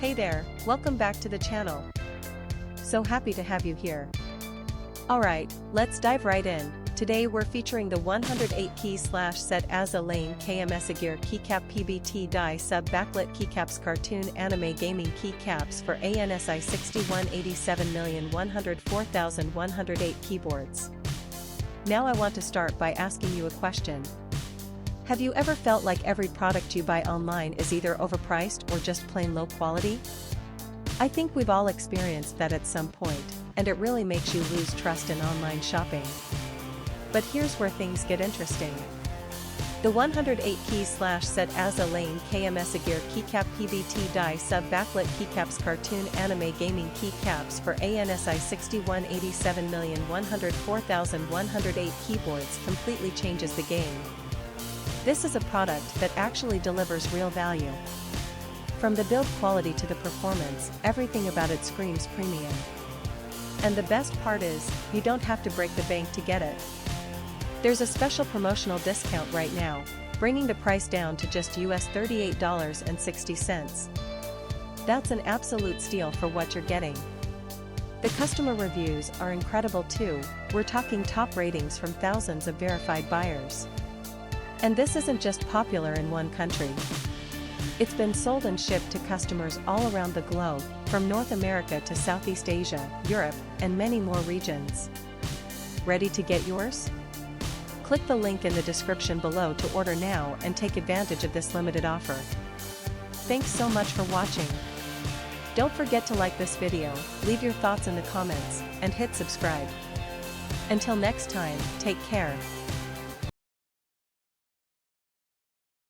Hey there, welcome back to the channel. So happy to have you here. Alright, let's dive right in. Today we're featuring the 108 key set as a lane KMS Agir Keycap PBT die sub backlit KeycapsCartoon anime gaming keycaps for ANSI 6187,104,108 keyboards. Now I want to start by asking you a question. Have you ever felt like every product you buy online is either overpriced or just plain low quality? I think we've all experienced that at some point, and it really makes you lose trust in online shopping. But here's where things get interesting. The 108 key set as a lane KMS Agir Keycap PBT die sub backlit KeycapsCartoon anime gaming keycaps for ANSI 6187,104,108 keyboards completely changes the game. This is a product that actually delivers real value. From the build quality to the performance, everything about it screams premium. And the best part is, you don't have to break the bank to get it. There's a special promotional discount right now, bringing the price down to just US $38.60. That's an absolute steal for what you're getting. The customer reviews are incredible too, we're talking top ratings from thousands of verified buyers. And this isn't just popular in one country. It's been sold and shipped to customers all around the globe, from North America to Southeast Asia, Europe, and many more regions. Ready to get yours? Click the link in the description below to order now and take advantage of this limited offer. Thanks so much for watching. Don't forget to like this video, leave your thoughts in the comments, and hit subscribe. Until next time, take care.